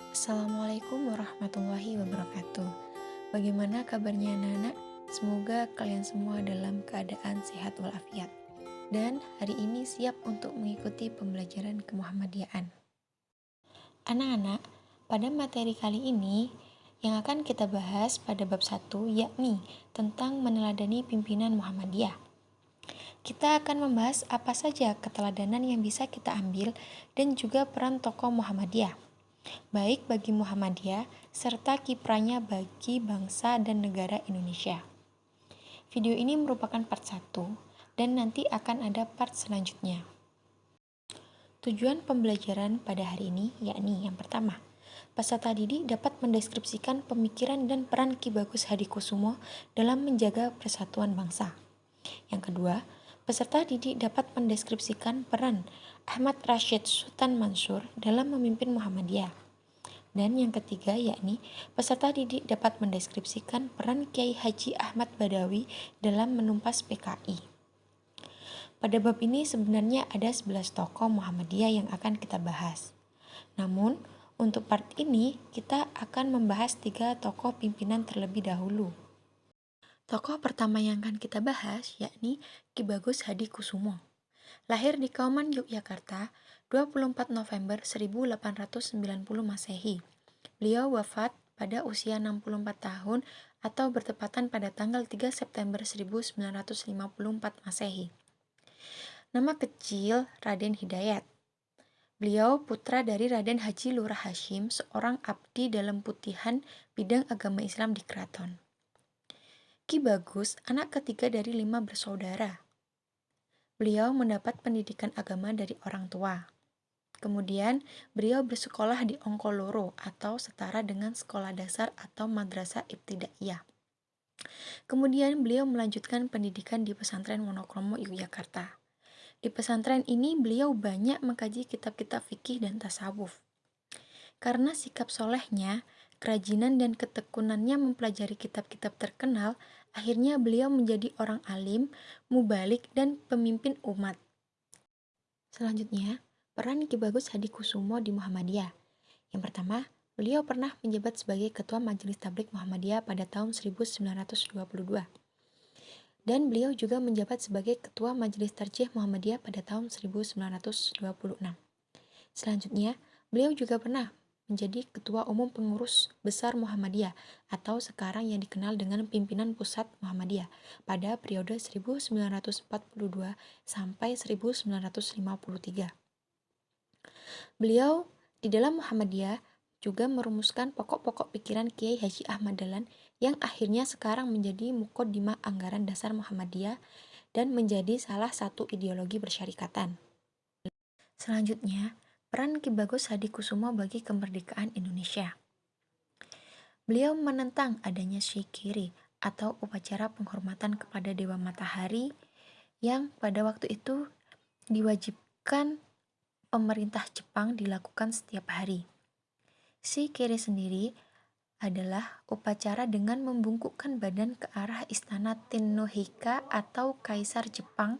Assalamualaikum warahmatullahi wabarakatuh. Bagaimana kabarnya anak-anak? Semoga kalian semua dalam keadaan sehat walafiat. Dan hari ini siap untuk mengikuti pembelajaran kemuhammadiyaan. Anak-anak, pada materi kali ini yang akan kita bahas pada bab 1 yakni tentang meneladani pimpinan Muhammadiyah. Kita akan membahas apa saja keteladanan yang bisa kita ambil dan juga peran tokoh Muhammadiyah, baik bagi Muhammadiyah serta kiprahnya bagi bangsa dan negara Indonesia. Video ini merupakan part 1 dan nanti akan ada part selanjutnya. Tujuan pembelajaran pada hari ini yakni yang pertama, peserta didik dapat mendeskripsikan pemikiran dan peran Ki Bagus Hadikusumo dalam menjaga persatuan bangsa. Yang kedua, peserta didik dapat mendeskripsikan peran Ahmad Rashid Sultan Mansur dalam memimpin Muhammadiyah. Dan yang ketiga yakni peserta didik dapat mendeskripsikan peran Kiai Haji Ahmad Badawi dalam menumpas PKI. Pada bab ini sebenarnya ada 11 tokoh Muhammadiyah yang akan kita bahas. Namun, untuk part ini kita akan membahas 3 tokoh pimpinan terlebih dahulu. Tokoh pertama yang akan kita bahas yakni Ki Bagus Hadikusumo. Lahir di Kauman, Yogyakarta, 24 November 1890 Masehi. Beliau wafat pada usia 64 tahun atau bertepatan pada tanggal 3 September 1954 Masehi. Nama kecil Raden Hidayat. Beliau putra dari Raden Haji Lurah Hashim, seorang abdi dalam putihan bidang agama Islam di keraton. Ki Bagus, anak ketiga dari 5 bersaudara. Beliau mendapat pendidikan agama dari orang tua. Kemudian, beliau bersekolah di Ongkoloro atau setara dengan sekolah dasar atau madrasah ibtidaiyah. Kemudian, beliau melanjutkan pendidikan di pesantren Wonokromo, Yogyakarta. Di pesantren ini, beliau banyak mengkaji kitab-kitab fikih dan tasawuf. Karena sikap solehnya, kerajinan dan ketekunannya mempelajari kitab-kitab terkenal, akhirnya beliau menjadi orang alim, mubalik, dan pemimpin umat. Selanjutnya, peran Ki Bagus Hadikusumo di Muhammadiyah. Yang pertama, beliau pernah menjabat sebagai Ketua Majelis Tabligh Muhammadiyah pada tahun 1922. Dan beliau juga menjabat sebagai Ketua Majelis Tarjih Muhammadiyah pada tahun 1926. Selanjutnya, beliau juga pernah menjadi Ketua Umum Pengurus Besar Muhammadiyah atau sekarang yang dikenal dengan Pimpinan Pusat Muhammadiyah pada periode 1942 sampai 1953. Beliau di dalam Muhammadiyah juga merumuskan pokok-pokok pikiran Kiai Haji Ahmad Dahlan yang akhirnya sekarang menjadi Muqaddimah Anggaran Dasar Muhammadiyah dan menjadi salah satu ideologi bersyarikatan. Selanjutnya, peran Ki Bagus Hadikusumo bagi kemerdekaan Indonesia. Beliau menentang adanya Shikiri atau upacara penghormatan kepada Dewa Matahari yang pada waktu itu diwajibkan pemerintah Jepang dilakukan setiap hari. Shikiri sendiri adalah upacara dengan membungkukkan badan ke arah istana Tennohika atau Kaisar Jepang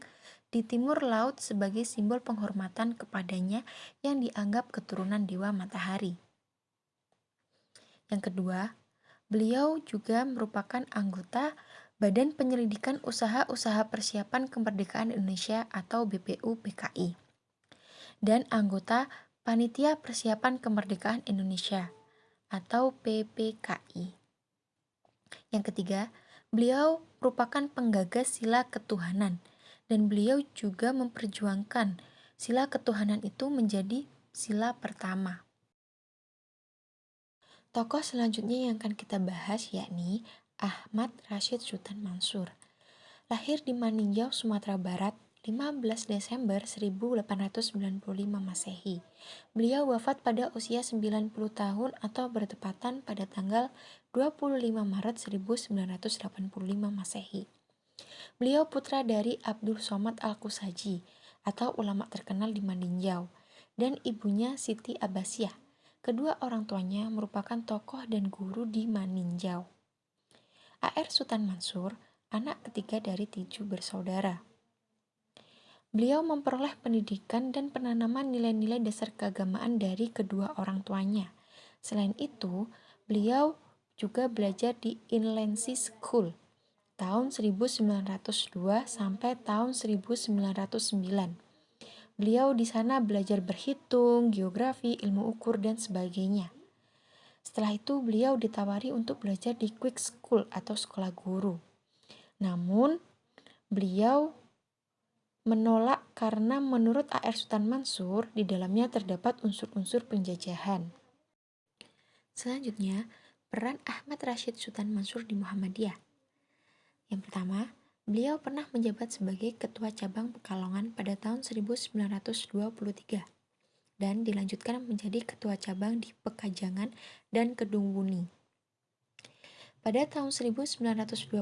di timur laut sebagai simbol penghormatan kepadanya yang dianggap keturunan Dewa Matahari. Yang kedua, beliau juga merupakan anggota Badan Penyelidikan Usaha-Usaha Persiapan Kemerdekaan Indonesia atau BPU-PKI dan anggota Panitia Persiapan Kemerdekaan Indonesia atau PPKI. Yang ketiga, beliau merupakan penggagas sila ketuhanan dan beliau juga memperjuangkan sila ketuhanan itu menjadi sila pertama. Tokoh selanjutnya yang akan kita bahas yakni Ahmad Rashid Sultan Mansur. Lahir di Maninjau, Sumatera Barat, 15 Desember 1895 Masehi. Beliau wafat pada usia 90 tahun atau bertepatan pada tanggal 25 Maret 1985 Masehi. Beliau putra dari Abdul Somad Al-Kusaji atau ulama terkenal di Maninjau dan ibunya Siti Abbasiyah. Kedua orang tuanya merupakan tokoh dan guru di Maninjau. A.R. Sultan Mansur, anak ketiga dari 7 bersaudara. Beliau memperoleh pendidikan dan penanaman nilai-nilai dasar keagamaan dari kedua orang tuanya. Selain itu, beliau juga belajar di Inland Sea School tahun 1902 sampai tahun 1909. Beliau di sana belajar berhitung, geografi, ilmu ukur, dan sebagainya. Setelah itu, beliau ditawari untuk belajar di Quick School atau sekolah guru. Namun, beliau menolak karena menurut A.R. Sultan Mansur, di dalamnya terdapat unsur-unsur penjajahan. Selanjutnya, peran Ahmad Rashid Sultan Mansur di Muhammadiyah. Yang pertama, beliau pernah menjabat sebagai Ketua Cabang Pekalongan pada tahun 1923 dan dilanjutkan menjadi Ketua Cabang di Pekajangan dan Kedung Wuni. Pada tahun 1925,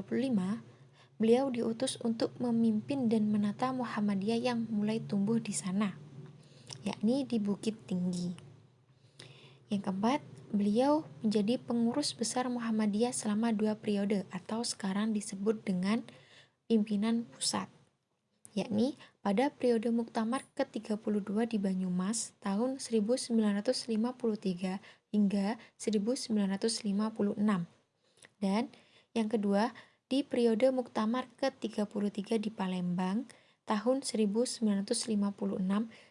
beliau diutus untuk memimpin dan menata Muhammadiyah yang mulai tumbuh di sana, yakni di Bukit Tinggi. Yang keempat, beliau menjadi pengurus besar Muhammadiyah selama 2 periode atau sekarang disebut dengan pimpinan pusat, yakni pada periode Muktamar ke-32 di Banyumas tahun 1953 hingga 1956. Dan yang kedua, di periode Muktamar ke-33 di Palembang tahun 1956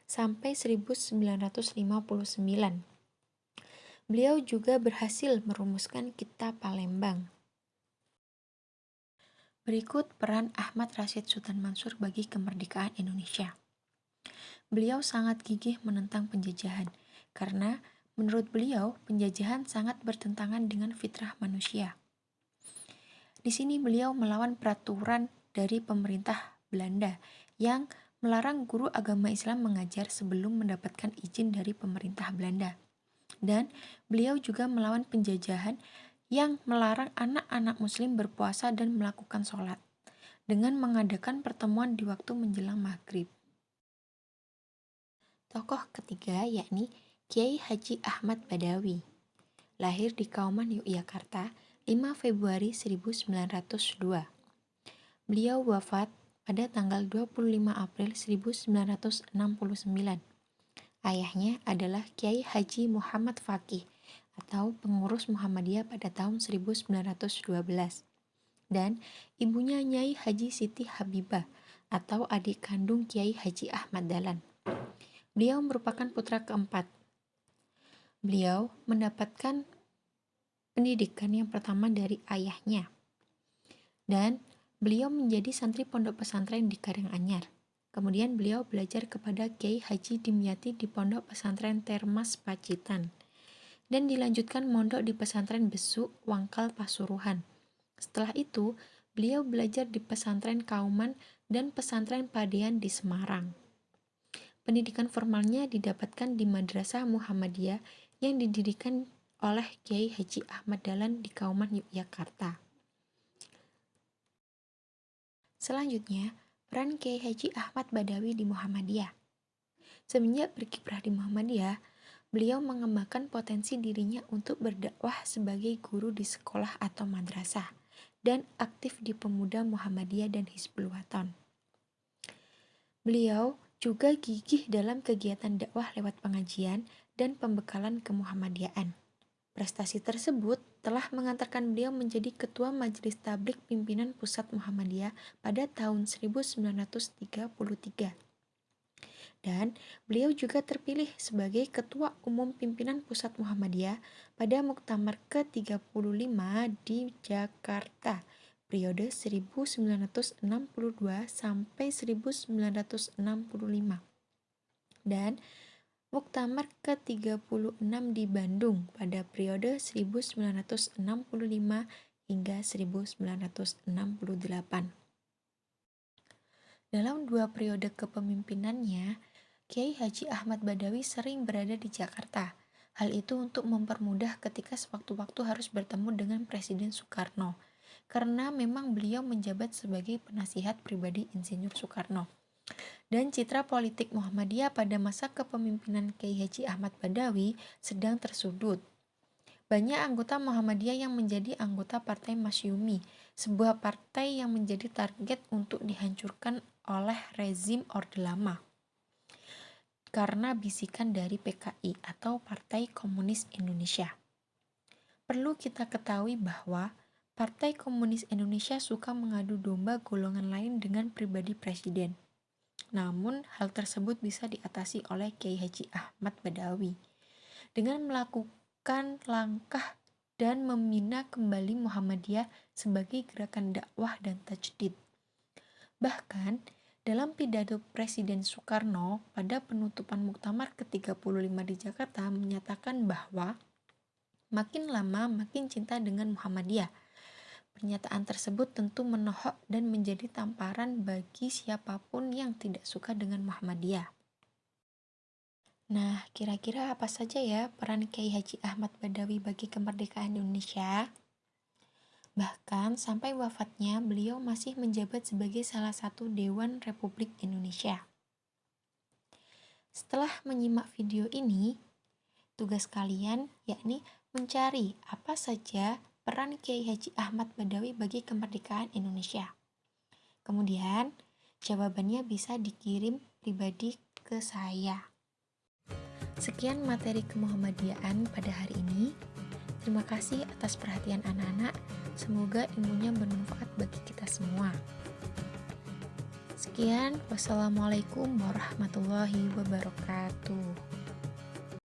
sampai 1959. Beliau juga berhasil merumuskan Kitab Palembang. Berikut peran Ahmad Rashid Sultan Mansur bagi kemerdekaan Indonesia. Beliau sangat gigih menentang penjajahan, karena menurut beliau penjajahan sangat bertentangan dengan fitrah manusia. Di sini beliau melawan peraturan dari pemerintah Belanda yang melarang guru agama Islam mengajar sebelum mendapatkan izin dari pemerintah Belanda. Dan beliau juga melawan penjajahan yang melarang anak-anak muslim berpuasa dan melakukan sholat dengan mengadakan pertemuan di waktu menjelang maghrib. Tokoh ketiga yakni Kiai Haji Ahmad Badawi. Lahir di Kauman, Yogyakarta, 5 Februari 1902. Beliau wafat pada tanggal 25 April 1969. Ayahnya adalah Kiai Haji Muhammad Fakih atau pengurus Muhammadiyah pada tahun 1912 dan ibunya Nyai Haji Siti Habibah atau adik kandung Kiai Haji Ahmad Dahlan. Beliau merupakan putra keempat. Beliau mendapatkan pendidikan yang pertama dari ayahnya dan beliau menjadi santri pondok pesantren di Karanganyar. Kemudian beliau belajar kepada Kiai Haji Dimyati di Pondok Pesantren Termas Pacitan dan dilanjutkan mondok di Pesantren Besuk, Wangkal, Pasuruan. Setelah itu, beliau belajar di Pesantren Kauman dan Pesantren Padean di Semarang. Pendidikan formalnya didapatkan di Madrasah Muhammadiyah yang didirikan oleh Kiai Haji Ahmad Dahlan di Kauman, Yogyakarta. Selanjutnya, peran Kiai Haji Ahmad Badawi di Muhammadiyah. Semenjak berkiprah di Muhammadiyah, beliau mengembangkan potensi dirinya untuk berdakwah sebagai guru di sekolah atau madrasah dan aktif di pemuda Muhammadiyah dan Hizbul Wathan. Beliau juga gigih dalam kegiatan dakwah lewat pengajian dan pembekalan kemuhammadiyaan. Prestasi tersebut telah mengantarkan beliau menjadi Ketua Majelis Tabligh Pimpinan Pusat Muhammadiyah pada tahun 1933. Dan beliau juga terpilih sebagai Ketua Umum Pimpinan Pusat Muhammadiyah pada Muktamar ke-35 di Jakarta, periode 1962 sampai 1965. Dan Muktamar ke-36 di Bandung pada periode 1965 hingga 1968. Dalam 2 periode kepemimpinannya, Kiai Haji Ahmad Badawi sering berada di Jakarta. Hal itu untuk mempermudah ketika sewaktu-waktu harus bertemu dengan Presiden Soekarno, karena memang beliau menjabat sebagai penasihat pribadi Insinyur Soekarno. Dan citra politik Muhammadiyah pada masa kepemimpinan Kiai Haji Ahmad Badawi sedang tersudut. Banyak anggota Muhammadiyah yang menjadi anggota Partai Masyumi, sebuah partai yang menjadi target untuk dihancurkan oleh rezim Orde Lama. karena bisikan dari PKI atau Partai Komunis Indonesia. Perlu kita ketahui bahwa Partai Komunis Indonesia suka mengadu domba golongan lain dengan pribadi presiden. Namun, hal tersebut bisa diatasi oleh Kiai Haji Ahmad Badawi dengan melakukan langkah dan membina kembali Muhammadiyah sebagai gerakan dakwah dan tajdid. Bahkan, dalam pidato Presiden Soekarno pada penutupan Muktamar ke-35 di Jakarta menyatakan bahwa makin lama makin cinta dengan Muhammadiyah. Pernyataan tersebut tentu menohok dan menjadi tamparan bagi siapapun yang tidak suka dengan Muhammadiyah. Nah, kira-kira apa saja ya peran Kiai Haji Ahmad Badawi bagi kemerdekaan Indonesia? Bahkan sampai wafatnya beliau masih menjabat sebagai salah satu Dewan Republik Indonesia. Setelah menyimak video ini, tugas kalian yakni mencari apa saja peran Kiai Haji Ahmad Badawi bagi kemerdekaan Indonesia. Kemudian, jawabannya bisa dikirim pribadi ke saya. Sekian materi kemuhammadiyaan pada hari ini. Terima kasih atas perhatian anak-anak. Semoga ilmunya bermanfaat bagi kita semua. Sekian, wassalamualaikum warahmatullahi wabarakatuh.